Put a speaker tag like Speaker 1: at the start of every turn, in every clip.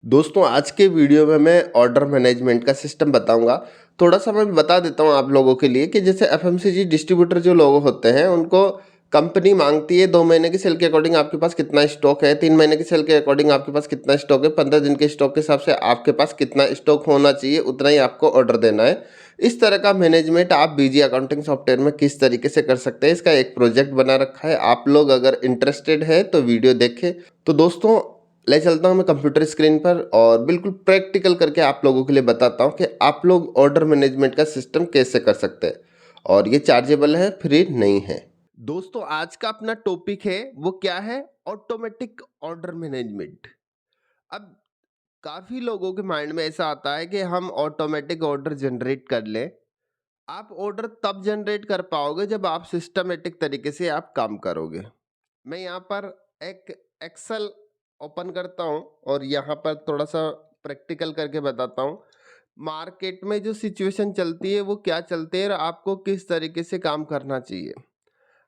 Speaker 1: दोस्तों आज के वीडियो में मैं ऑर्डर मैनेजमेंट का सिस्टम बताऊंगा। थोड़ा सा मैं बता देता हूं आप लोगों के लिए कि जैसे एफएमसीजी डिस्ट्रीब्यूटर जो लोग होते हैं उनको कंपनी मांगती है 2 महीने की सेल के अकॉर्डिंग आपके पास कितना स्टॉक है, 3 महीने की सेल के अकॉर्डिंग आपके पास कितना स्टॉक है, 15 दिन के स्टॉक के हिसाब से आपके पास कितना स्टॉक होना चाहिए, उतना ही आपको ऑर्डर देना है। इस तरह का मैनेजमेंट आप बीजी अकाउंटिंग सॉफ्टवेयर में किस तरीके से कर सकते हैं, इसका एक प्रोजेक्ट बना रखा है। आप लोग अगर इंटरेस्टेड है तो वीडियो देखें। तो दोस्तों ले चलता हूँ मैं कंप्यूटर स्क्रीन पर और बिल्कुल प्रैक्टिकल करके आप लोगों के लिए बताता हूँ कि आप लोग ऑर्डर मैनेजमेंट का सिस्टम कैसे कर सकते हैं, और ये चार्जेबल है, फ्री नहीं है। दोस्तों आज का अपना टॉपिक है वो क्या है, ऑटोमेटिक ऑर्डर मैनेजमेंट। अब काफ़ी लोगों के माइंड में ऐसा आता है कि हम ऑटोमेटिक ऑर्डर जनरेट कर लें। आप ऑर्डर तब जनरेट कर पाओगे जब आप सिस्टमेटिक तरीके से आप काम करोगे। मैं यहाँ पर एक एक्सेल ओपन करता हूँ और यहाँ पर थोड़ा सा प्रैक्टिकल करके बताता हूँ। मार्केट में जो सिचुएशन चलती है वो क्या चलती है और आपको किस तरीके से काम करना चाहिए।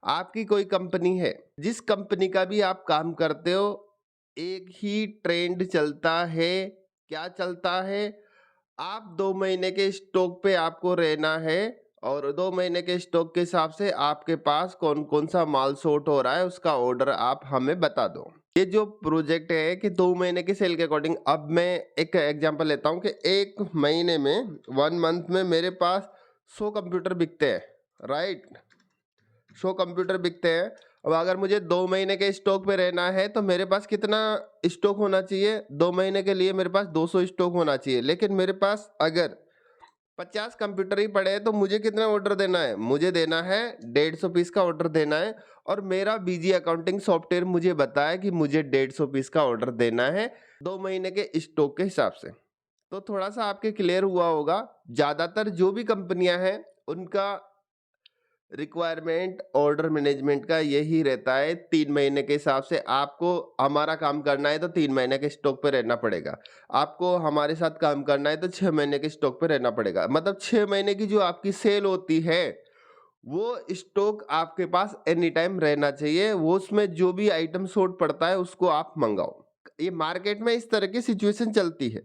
Speaker 1: आपकी कोई कंपनी है, जिस कंपनी का भी आप काम करते हो, एक ही ट्रेंड चलता है। क्या चलता है? आप 2 महीने के स्टॉक पे आपको रहना है और 2 महीने के स्टॉक के हिसाब से आपके पास कौन कौन सा माल शॉर्ट हो रहा है उसका ऑर्डर आप हमें बता दो। ये जो प्रोजेक्ट है कि 2 महीने की सेल के अकॉर्डिंग, अब मैं एक एग्जांपल लेता हूँ कि 1 महीने में 1 मंथ में मेरे पास 100 कंप्यूटर बिकते हैं, राइट। 100 कंप्यूटर बिकते हैं। अब अगर मुझे 2 महीने के स्टॉक पे रहना है तो मेरे पास कितना स्टॉक होना चाहिए? 2 महीने के लिए मेरे पास 200 स्टॉक होना चाहिए। लेकिन मेरे पास अगर 50 कंप्यूटर ही पड़े हैं तो मुझे कितना ऑर्डर देना है? मुझे देना है 150 पीस का ऑर्डर देना है। और मेरा बीजी अकाउंटिंग सॉफ्टवेयर मुझे बताया कि मुझे 150 पीस का ऑर्डर देना है 2 महीने के स्टॉक के हिसाब से। तो थोड़ा सा आपके क्लियर हुआ होगा। ज़्यादातर जो भी कंपनियां हैं उनका रिक्वायरमेंट ऑर्डर मैनेजमेंट का यही रहता है। 3 महीने के हिसाब से आपको हमारा काम करना है तो 3 महीने के स्टॉक पे रहना पड़ेगा। आपको हमारे साथ काम करना है तो 6 महीने के स्टॉक पे रहना पड़ेगा। मतलब 6 महीने की जो आपकी सेल होती है वो स्टॉक आपके पास एनी टाइम रहना चाहिए। वो उसमें जो भी आइटम शॉर्ट पड़ता है उसको आप मंगाओ। ये मार्केट में इस तरह की सिचुएशन चलती है।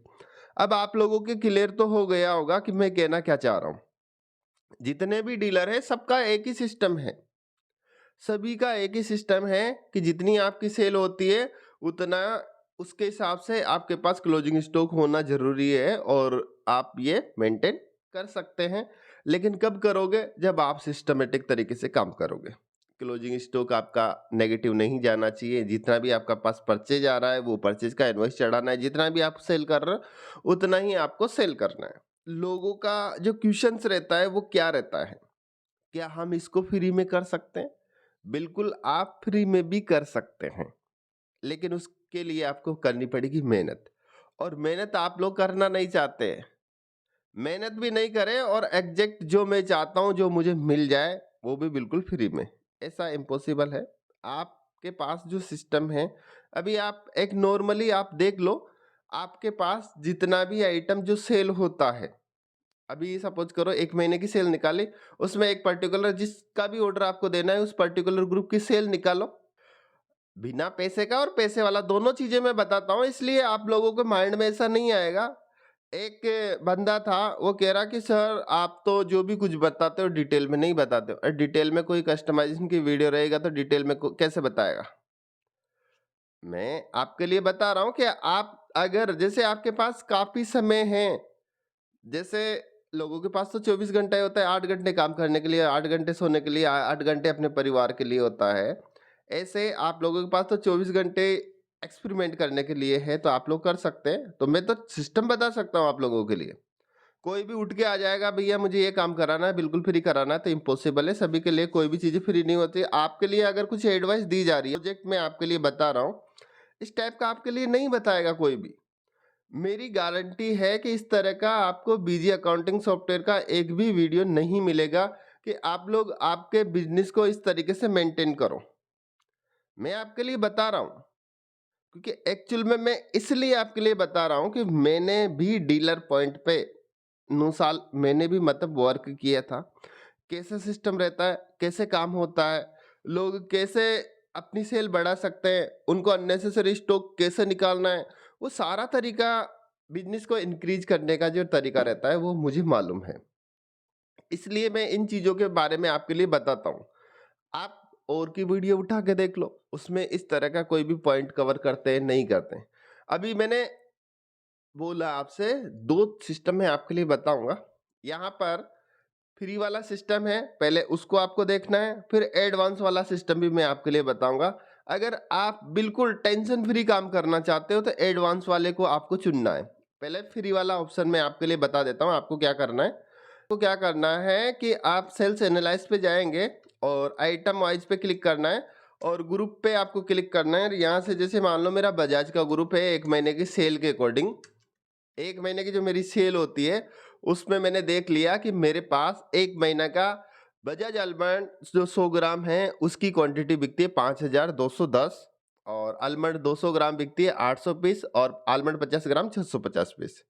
Speaker 1: अब आप लोगों के क्लियर तो हो गया होगा कि मैं कहना क्या चाह रहा हूँ। जितने भी डीलर है सबका एक ही सिस्टम है। सभी का एक ही सिस्टम है कि जितनी आपकी सेल होती है उतना उसके हिसाब से आपके पास क्लोजिंग स्टॉक होना जरूरी है, और आप ये मेंटेन कर सकते हैं। लेकिन कब करोगे? जब आप सिस्टमेटिक तरीके से काम करोगे। क्लोजिंग स्टॉक आपका नेगेटिव नहीं जाना चाहिए। जितना भी आपका पास परचेज आ रहा है वो परचेज का इनवॉइस चढ़ाना है। जितना भी आप सेल कर रहे हो उतना ही आपको सेल करना है। लोगों का जो क्वेश्चंस रहता है वो क्या रहता है, क्या हम इसको फ्री में कर सकते हैं? बिल्कुल आप फ्री में भी कर सकते हैं, लेकिन उसके लिए आपको करनी पड़ेगी मेहनत। और मेहनत आप लोग करना नहीं चाहते हैं। मेहनत भी नहीं करें और एग्जैक्ट जो मैं चाहता हूं जो मुझे मिल जाए वो भी बिल्कुल फ्री में, ऐसा इम्पॉसिबल है। आपके पास जो सिस्टम है, अभी आप एक नॉर्मली आप देख लो, आपके पास जितना भी आइटम जो सेल होता है, अभी सपोज करो 1 महीने की सेल निकाली, उसमें एक पर्टिकुलर जिसका भी ऑर्डर आपको देना है उस पर्टिकुलर ग्रुप की सेल निकालो। बिना पैसे का और पैसे वाला दोनों चीजें मैं बताता हूँ, इसलिए आप लोगों के माइंड में ऐसा नहीं आएगा। एक बंदा था वो कह रहा कि सर आप तो जो भी कुछ बताते हो डिटेल में नहीं बताते हो। डिटेल में कोई कस्टमाइजेशन की वीडियो रहेगा तो डिटेल में कैसे बताएगा? मैं आपके लिए बता रहा हूँ कि आप अगर जैसे आपके पास काफी समय है, जैसे लोगों के पास तो 24 घंटे होता है, 8 घंटे काम करने के लिए, 8 घंटे सोने के लिए, 8 घंटे अपने परिवार के लिए होता है। ऐसे आप लोगों के पास तो 24 घंटे एक्सपेरिमेंट करने के लिए है, तो आप लोग कर सकते हैं। तो मैं तो सिस्टम बता सकता हूँ आप लोगों के लिए। कोई भी उठ के आ जाएगा भैया मुझे ये काम कराना है, बिल्कुल फ्री कराना है, तो इम्पॉसिबल है। सभी के लिए कोई भी चीज़ें फ्री नहीं होती। आपके लिए अगर कुछ एडवाइस दी जा रही है, प्रोजेक्ट में आपके लिए बता रहा हूँ, इस टाइप का आपके लिए नहीं बताएगा कोई भी। मेरी गारंटी है कि इस तरह का आपको बीजी अकाउंटिंग सॉफ्टवेयर का एक भी वीडियो नहीं मिलेगा कि आप लोग आपके बिजनेस को इस तरीके से मेंटेन करो। मैं आपके लिए बता रहा हूँ क्योंकि एक्चुअल में मैं इसलिए आपके लिए बता रहा हूँ कि मैंने भी डीलर पॉइंट पे 9 साल मैंने भी मतलब वर्क किया था। कैसे सिस्टम रहता है, कैसे काम होता है, लोग कैसे अपनी सेल बढ़ा सकते हैं, उनको अननेसेसरी स्टॉक कैसे निकालना है, वो सारा तरीका बिज़नेस को इंक्रीज़ करने का जो तरीका रहता है वो मुझे मालूम है। इसलिए मैं इन चीज़ों के बारे में आपके लिए बताता हूँ। आप और की वीडियो उठा के देख लो, उसमें इस तरह का कोई भी पॉइंट कवर करते हैं, नहीं करते हैं। अभी मैंने बोला आपसे 2 सिस्टम मैं आपके लिए बताऊँगा। यहाँ पर फ्री वाला सिस्टम है, पहले उसको आपको देखना है, फिर एडवांस वाला सिस्टम भी मैं आपके लिए बताऊँगा। अगर आप बिल्कुल टेंशन फ्री काम करना चाहते हो तो एडवांस वाले को आपको चुनना है। पहले फ्री वाला ऑप्शन मैं आपके लिए बता देता हूँ, आपको क्या करना है। आपको क्या करना है कि आप सेल्स एनालाइज़ पे जाएँगे और आइटम वाइज़ पे क्लिक करना है और ग्रुप पे आपको क्लिक करना है। यहाँ से जैसे मान लो मेरा बजाज का ग्रुप है 1 महीने की सेल के अकॉर्डिंग, 1 महीने की जो मेरी सेल होती है, उसमें मैंने देख लिया कि मेरे पास 1 महीना का बजाज आलमंड जो 100 ग्राम है, उसकी क्वांटिटी बिकती है 5210 और आलमंड 200 ग्राम बिकती है 800 पीस और आलमंड 50 ग्राम 650 पीस।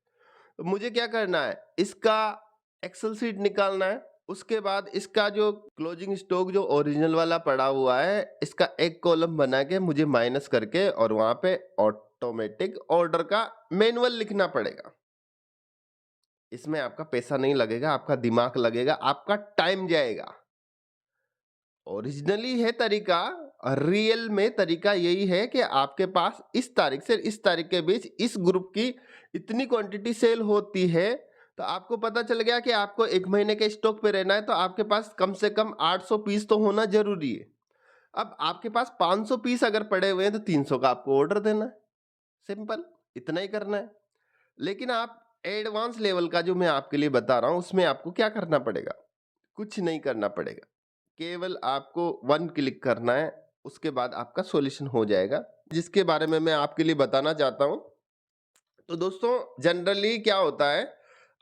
Speaker 1: तो मुझे क्या करना है, इसका एक्सेल शीट निकालना है। उसके बाद इसका जो क्लोजिंग स्टॉक जो ओरिजिनल वाला पड़ा हुआ है, इसका एक कॉलम बना के मुझे माइनस करके और वहाँ पे ऑटोमेटिक ऑर्डर का मैनुअल लिखना पड़ेगा। इसमें आपका पैसा नहीं लगेगा, आपका दिमाग लगेगा, आपका टाइम जाएगा। ओरिजिनली है तरीका, रियल में तरीका यही है कि आपके पास इस तारीख से इस तारीख के बीच इस ग्रुप की इतनी क्वांटिटी सेल होती है, तो आपको पता चल गया कि आपको 1 महीने के स्टॉक पे रहना है, तो आपके पास कम से कम 800 पीस तो होना ज़रूरी है। अब आपके पास 500 पीस अगर पड़े हुए हैं, तो 300 का आपको ऑर्डर देना है, सिंपल, इतना ही करना है। लेकिन आप एडवांस लेवल का जो मैं आपके लिए बता रहा हूँ, उसमें आपको क्या करना पड़ेगा? कुछ नहीं करना पड़ेगा। केवल आपको 1 क्लिक करना है, उसके बाद आपका सॉल्यूशन हो जाएगा, जिसके बारे में मैं आपके लिए बताना चाहता हूँ। तो दोस्तों जनरली क्या होता है,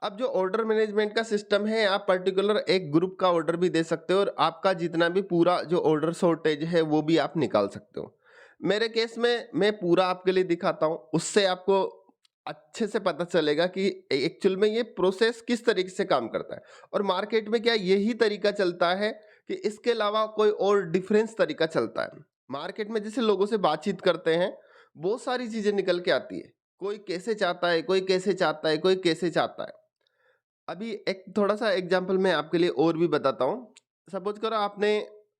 Speaker 1: अब जो ऑर्डर मैनेजमेंट का सिस्टम है, आप पर्टिकुलर एक ग्रुप का ऑर्डर भी दे सकते हो और आपका जितना भी पूरा जो ऑर्डर शॉर्टेज है, वो भी आप निकाल सकते हो। मेरे केस में मैं पूरा आपके लिए दिखाता हूँ, उससे आपको अच्छे से पता चलेगा कि एक्चुअल में ये प्रोसेस किस तरीके से काम करता है और मार्केट में क्या यही तरीका चलता है कि इसके अलावा कोई और डिफरेंस तरीका चलता है। मार्केट में जैसे लोगों से बातचीत करते हैं, बहुत सारी चीजें निकल के आती है। कोई कैसे चाहता है, कोई कैसे चाहता है, कोई कैसे चाहता है। अभी एक थोड़ा सा एग्जांपल मैं आपके लिए और भी बताता हूँ। सपोज करो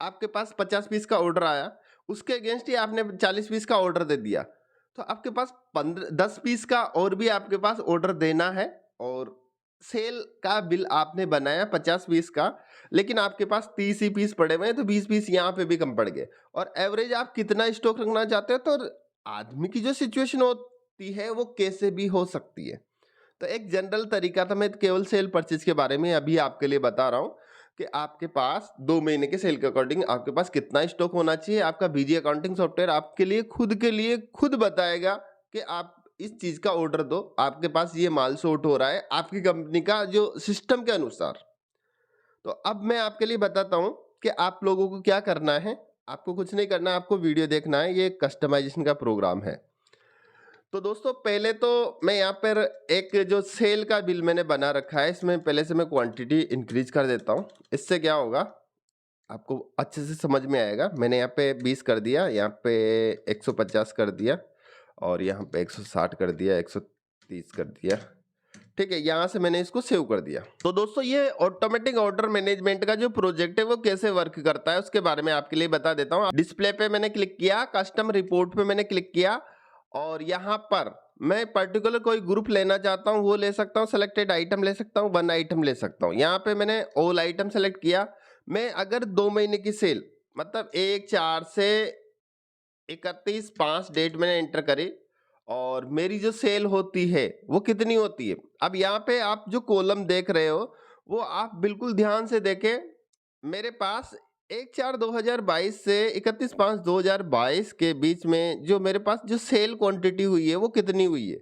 Speaker 1: आपके पास 50 पीस का ऑर्डर आया, उसके अगेंस्ट ही आपने 40 पीस का ऑर्डर दे दिया, तो आपके पास 10 पीस का और भी आपके पास ऑर्डर देना है और सेल का बिल आपने बनाया 50 पीस का, लेकिन आपके पास 30 ही पीस पड़े हुए हैं, तो 20 पीस यहाँ पे भी कम पड़ गए और एवरेज आप कितना स्टॉक रखना चाहते हो। तो आदमी की जो सिचुएशन होती है वो कैसे भी हो सकती है। तो एक जनरल तरीका था, मैं केवल सेल परचेज के बारे में अभी आपके लिए बता रहा हूँ कि आपके पास 2 महीने के सेल के अकॉर्डिंग आपके पास कितना स्टॉक होना चाहिए। आपका बीजी अकाउंटिंग सॉफ्टवेयर आपके लिए खुद बताएगा कि आप इस चीज का ऑर्डर दो, आपके पास ये माल शॉर्ट हो रहा है आपकी कंपनी का जो सिस्टम के अनुसार। तो अब मैं आपके लिए बताता हूँ कि आप लोगों को क्या करना है। आपको कुछ नहीं करना, आपको वीडियो देखना है, ये कस्टमाइजेशन का प्रोग्राम है। तो दोस्तों पहले तो मैं यहाँ पर एक जो सेल का बिल मैंने बना रखा है, इसमें पहले से मैं क्वांटिटी इंक्रीज कर देता हूँ। इससे क्या होगा, आपको अच्छे से समझ में आएगा। मैंने यहाँ पे 20 कर दिया, यहाँ पे 150 कर दिया और यहाँ पे 160 कर दिया, 130 कर दिया। ठीक है, यहाँ से मैंने इसको सेव कर दिया। तो दोस्तों ये ऑटोमेटिक ऑर्डर मैनेजमेंट का जो प्रोजेक्ट है वो कैसे वर्क करता है उसके बारे में आपके लिए बता देता हूँ। डिस्प्ले पे मैंने क्लिक किया, कस्टम रिपोर्ट पे मैंने क्लिक किया और यहाँ पर मैं पर्टिकुलर कोई ग्रुप लेना चाहता हूँ वो ले सकता हूँ, सेलेक्टेड आइटम ले सकता हूँ, 1 आइटम ले सकता हूँ। यहाँ पे मैंने ऑल आइटम सेलेक्ट किया। मैं अगर 2 महीने की सेल मतलब 1/4 से 31/5 डेट मैंने एंटर करी और मेरी जो सेल होती है वो कितनी होती है। अब यहाँ पे आप जो कॉलम देख रहे हो वो आप बिल्कुल ध्यान से देखें। मेरे पास 1/4/2022 से 31/5/2022 के बीच में जो मेरे पास जो सेल क्वांटिटी हुई है वो कितनी हुई है।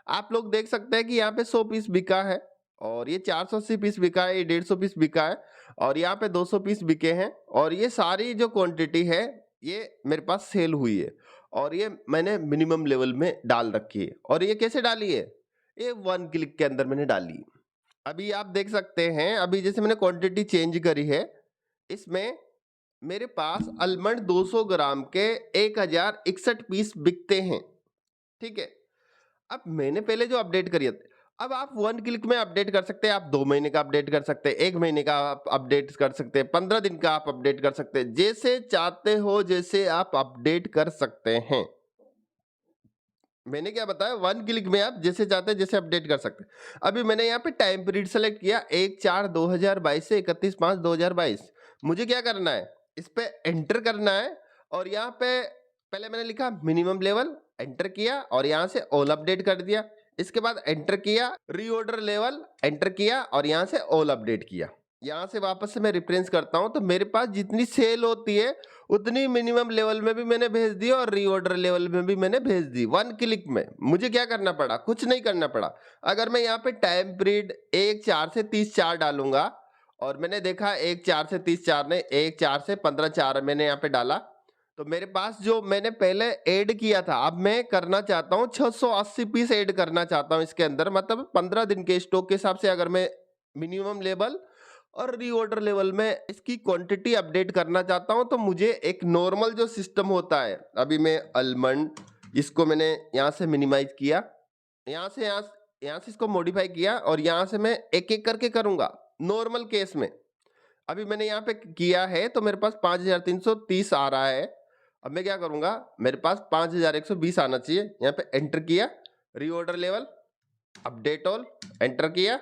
Speaker 1: आप लोग देख सकते हैं कि यहाँ पे 100 पीस बिका है और ये 480 पीस बिका है, ये 150 पीस बिका है और यहाँ पे 200 पीस बिके हैं और ये सारी जो क्वांटिटी है ये मेरे पास सेल हुई है और ये मैंने मिनिमम लेवल में डाल रखी है। और ये कैसे डाली है, ये 1 क्लिक के अंदर मैंने डाली। अभी आप देख सकते हैं, अभी जैसे मैंने क्वांटिटी चेंज करी है, इसमें मेरे पास आलमंड 200 ग्राम के 1061 पीस बिकते हैं। ठीक है, अब मैंने पहले जो अपडेट करी है, अब आप 1 क्लिक में अपडेट कर सकते हैं, आप 2 महीने का अपडेट कर सकते हैं, 1 महीने का आप अपडेट कर सकते हैं, 15 दिन का आप अपडेट कर सकते हैं, जैसे चाहते हो जैसे आप अपडेट कर सकते हैं। मैंने क्या बताया, 1 क्लिक में आप जैसे चाहते हैं जैसे अपडेट कर सकते हैं। अभी मैंने यहाँ पे टाइम पीरियड सेलेक्ट किया 1/4/2022 से 31/5/2022। मुझे क्या करना है, इस पे एंटर करना है और यहाँ पे पहले मैंने लिखा मिनिमम लेवल, एंटर किया और यहाँ से ऑल अपडेट कर दिया। इसके बाद एंटर किया, रीऑर्डर लेवल, एंटर किया और यहाँ से ऑल अपडेट किया। यहाँ से वापस से मैं रिफ्रेंस करता हूँ तो मेरे पास जितनी सेल होती है उतनी मिनिमम लेवल में भी मैंने भेज दी और रीऑर्डर लेवल में भी मैंने भेज दी 1 क्लिक में। मुझे क्या करना पड़ा, कुछ नहीं करना पड़ा। अगर मैं यहाँ पे टाइम पीरियड 1/4 से 30/4 डालूंगा और मैंने देखा 1/4 से 30/4 ने 1/4 से 15/4 मैंने यहाँ पे डाला, तो मेरे पास जो मैंने पहले ऐड किया था, अब मैं करना चाहता हूँ 680 पीस ऐड करना चाहता हूँ इसके अंदर। मतलब 15 दिन के स्टॉक के हिसाब से अगर मैं मिनिमम लेवल और रीऑर्डर लेवल में इसकी क्वांटिटी अपडेट करना चाहता हूं, तो मुझे एक नॉर्मल जो सिस्टम होता है, अभी मैं अलमंड इसको मैंने यहाँ से मिनिमाइज किया, यहाँ से इसको मॉडिफाई किया और यहाँ से मैं एक एक करके करूंगा नॉर्मल केस में। अभी मैंने यहाँ पे किया है तो मेरे पास 5330 आ रहा है। अब मैं क्या करूंगा, मेरे पास 5120 आना चाहिए। यहाँ पे एंटर किया, reorder level, update all, enter किया,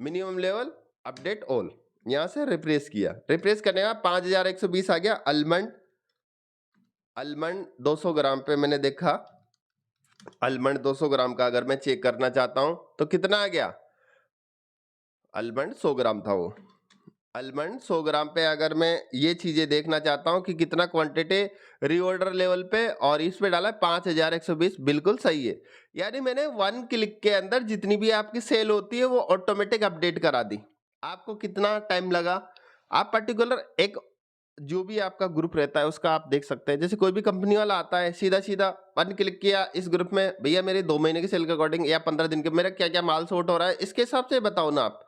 Speaker 1: मिनिमम लेवल, अपडेट ऑल, यहां से रिफ्रेश किया। रिफ्रेश करने का 5120 आ गया। अलमंड, अलमंड 200 ग्राम पे मैंने देखा, अलमंड 200 ग्राम का अगर मैं चेक करना चाहता हूं तो कितना आ गया, अलमंड 100 ग्राम था वो। अलमंड 100 ग्राम पे अगर मैं ये चीजें देखना चाहता हूं कि कितना क्वांटिटी रीऑर्डर लेवल पे और इस पे डाला है 5120, बिल्कुल सही है। यानी मैंने 1 क्लिक के अंदर जितनी भी आपकी सेल होती है वो ऑटोमेटिक अपडेट करा दी। आपको कितना टाइम लगा, आप पर्टिकुलर एक जो भी आपका ग्रुप रहता है उसका आप देख सकते हैं। जैसे कोई भी कंपनी वाला आता है, सीधा सीधा 1 क्लिक किया इस ग्रुप में, भैया मेरे 2 महीने की सेल के अकॉर्डिंग या 15 दिन के मेरा क्या क्या माल शॉर्ट हो रहा है, इसके हिसाब से बताओ ना। आप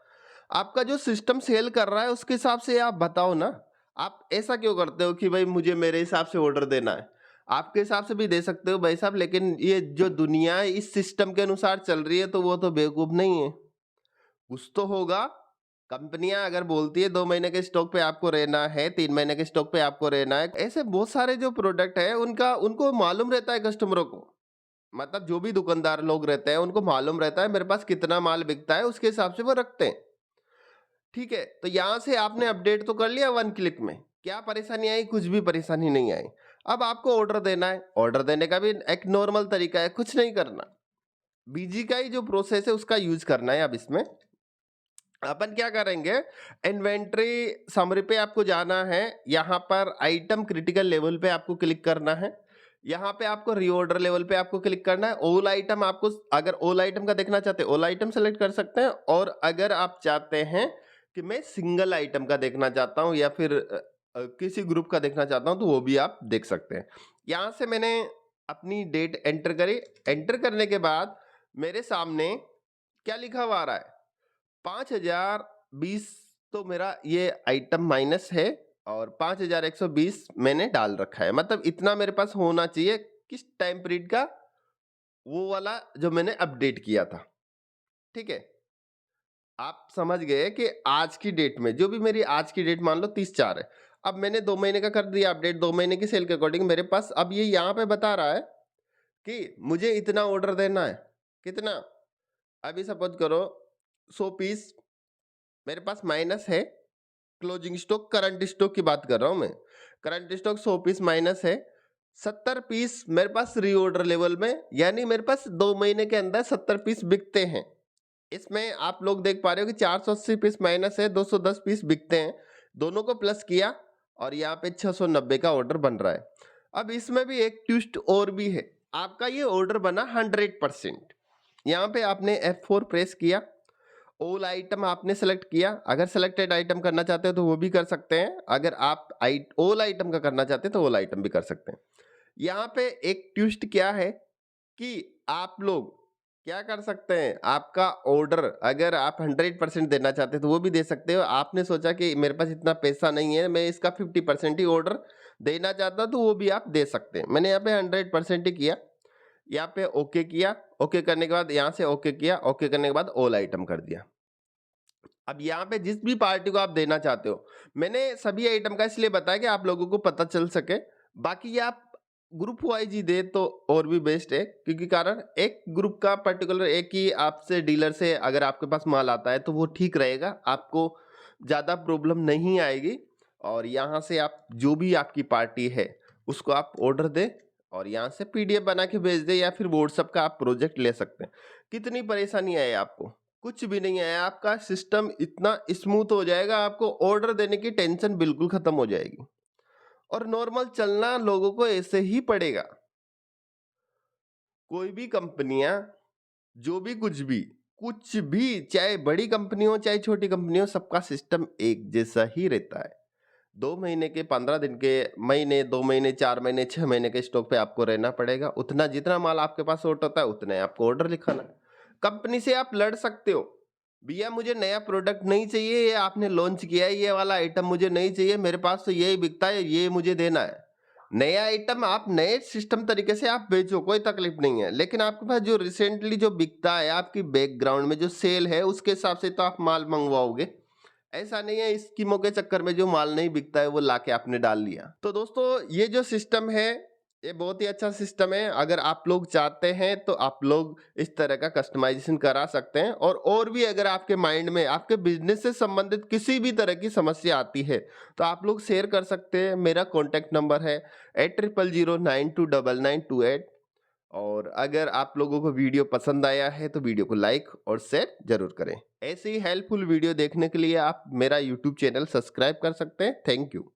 Speaker 1: आपका जो सिस्टम सेल कर रहा है उसके हिसाब से आप बताओ ना। आप ऐसा क्यों करते हो कि भाई मुझे मेरे हिसाब से ऑर्डर देना है, आपके हिसाब से भी दे सकते हो भाई साहब, लेकिन ये जो दुनिया है इस सिस्टम के अनुसार चल रही है तो वो तो बेवकूफ नहीं है, कुछ तो होगा। कंपनियां अगर बोलती है 2 महीने के स्टॉक पे आपको रहना है, 3 महीने के स्टॉक पे आपको रहना है, ऐसे बहुत सारे जो प्रोडक्ट है उनका उनको मालूम रहता है कस्टमरों को। मतलब जो भी दुकानदार लोग रहते हैं उनको मालूम रहता है मेरे पास कितना माल बिकता है, उसके हिसाब से वो रखते हैं। ठीक है, तो यहाँ से आपने अपडेट तो कर लिया 1 क्लिक में, क्या परेशानी आई, कुछ भी परेशानी नहीं आई। अब आपको ऑर्डर देना है, ऑर्डर देने का भी एक नॉर्मल तरीका है, कुछ नहीं करना, बीजी का ही जो प्रोसेस है उसका यूज करना है। अब इसमें अपन क्या करेंगे, इन्वेंट्री समरी पे आपको जाना है, यहाँ पर आइटम क्रिटिकल लेवल पे आपको क्लिक करना है, यहाँ पे आपको रीऑर्डर लेवल पे आपको क्लिक करना है। ऑल आइटम आपको, अगर ऑल आइटम का देखना चाहते हैं ऑल आइटम सेलेक्ट कर सकते हैं, और अगर आप चाहते हैं कि मैं सिंगल आइटम का देखना चाहता हूँ या फिर किसी ग्रुप का देखना चाहता हूँ तो वो भी आप देख सकते हैं। यहाँ से मैंने अपनी डेट एंटर करी, एंटर करने के बाद मेरे सामने क्या लिखा हुआ आ रहा है, 5020 तो मेरा ये आइटम माइनस है और 5120 मैंने डाल रखा है। मतलब इतना मेरे पास होना चाहिए किस टाइम पीरियड का, वो वाला जो मैंने अपडेट किया था। ठीक है, आप समझ गए कि आज की डेट में जो भी मेरी आज की डेट मान लो 30/4 है, अब मैंने 2 महीने का कर दिया अपडेट, 2 महीने की सेल के अकॉर्डिंग मेरे पास अब ये यहाँ पे बता रहा है कि मुझे इतना ऑर्डर देना है। कितना, अभी सपोज करो 100 पीस मेरे पास माइनस है, क्लोजिंग स्टॉक करंट स्टॉक की बात कर रहा हूं मैं, करंट स्टॉक 100 पीस माइनस है, 70 पीस मेरे पास रीऑर्डर लेवल में, यानी मेरे पास 2 महीने के अंदर 70 पीस बिकते हैं। इसमें आप लोग देख पा रहे हो कि 480 पीस माइनस है, 210 पीस बिकते हैं, दोनों को प्लस किया और यहाँ पे 690 का ऑर्डर बन रहा है। अब इसमें भी एक ट्विस्ट और भी है, आपका ये ऑर्डर बना 100%। यहाँ पे आपने F4 प्रेस किया, ऑल आइटम आपने सेलेक्ट किया, अगर सेलेक्टेड आइटम करना चाहते हो तो वो भी कर सकते हैं, अगर आप ऑल आइटम का करना चाहते हैं तो ऑल आइटम भी कर सकते हैं। यहाँ पे एक ट्विस्ट क्या है कि आप लोग क्या कर सकते हैं, आपका ऑर्डर अगर आप 100% देना चाहते हैं तो वो भी दे सकते हो। आपने सोचा कि मेरे पास इतना पैसा नहीं है, मैं इसका 50% ही ऑर्डर देना चाहता हूं, तो वो भी आप दे सकते हैं। मैंने यहाँ पे 100% ही किया। यहाँ पे ओके किया, ओके करने के बाद यहाँ से ओके किया, ओके करने के बाद ऑल आइटम कर दिया। अब यहाँ पे जिस भी पार्टी को आप देना चाहते हो, मैंने सभी आइटम का इसलिए बताया कि आप लोगों को पता चल सके। बाकी ये आप ग्रुप वाइज ही दे तो और भी बेस्ट है, क्योंकि कारण एक ग्रुप का पर्टिकुलर एक ही आपसे डीलर से अगर आपके पास माल आता है तो वो ठीक रहेगा, आपको ज़्यादा प्रॉब्लम नहीं आएगी। और यहाँ से आप जो भी आपकी पार्टी है उसको आप ऑर्डर दें और यहाँ से पीडीएफ बना के भेज दें, या फिर व्हाट्सएप का आप प्रोजेक्ट ले सकते हैं। कितनी परेशानी आए आपको, कुछ भी नहीं है, आपका सिस्टम इतना स्मूथ हो जाएगा, आपको ऑर्डर देने की टेंशन बिल्कुल खत्म हो जाएगी। और नॉर्मल चलना लोगों को ऐसे ही पड़ेगा। कोई भी कंपनियां, जो भी कुछ भी, चाहे बड़ी कंपनी हो चाहे छोटी कंपनी हो, सबका सिस्टम एक जैसा ही रहता है। 2 महीने के, 15 दिन के, महीने, 2 महीने, 4 महीने, 6 महीने के स्टॉक पे आपको रहना पड़ेगा। उतना जितना माल आपके पास ऑर्डर होता है उतना ही आपको ऑर्डर लिखाना। कंपनी से आप लड़ सकते हो, भैया मुझे नया प्रोडक्ट नहीं चाहिए, ये आपने लॉन्च किया है, ये वाला आइटम मुझे नहीं चाहिए, मेरे पास तो यही बिकता है, ये मुझे देना है। नया आइटम आप नए सिस्टम तरीके से आप बेचो, कोई तकलीफ नहीं है, लेकिन आपके पास जो रिसेंटली जो बिकता है, आपकी बैकग्राउंड में जो सेल है उसके हिसाब से तो आप माल मंगवाओगे। ऐसा नहीं है स्कीमों के चक्कर में जो माल नहीं बिकता है वो लाके आपने डाल लिया। तो दोस्तों ये जो सिस्टम है ये बहुत ही अच्छा सिस्टम है। अगर आप लोग चाहते हैं तो आप लोग इस तरह का कस्टमाइजेशन करा सकते हैं। और भी अगर आपके माइंड में आपके बिजनेस से संबंधित किसी भी तरह की समस्या आती है तो आप लोग शेयर कर सकते हैं। मेरा कॉन्टैक्ट नंबर है 8009299928। और अगर आप लोगों को वीडियो पसंद आया है तो वीडियो को लाइक और शेयर जरूर करें। ऐसे ही हेल्पफुल वीडियो देखने के लिए आप मेरा यूट्यूब चैनल सब्सक्राइब कर सकते हैं। Thank you.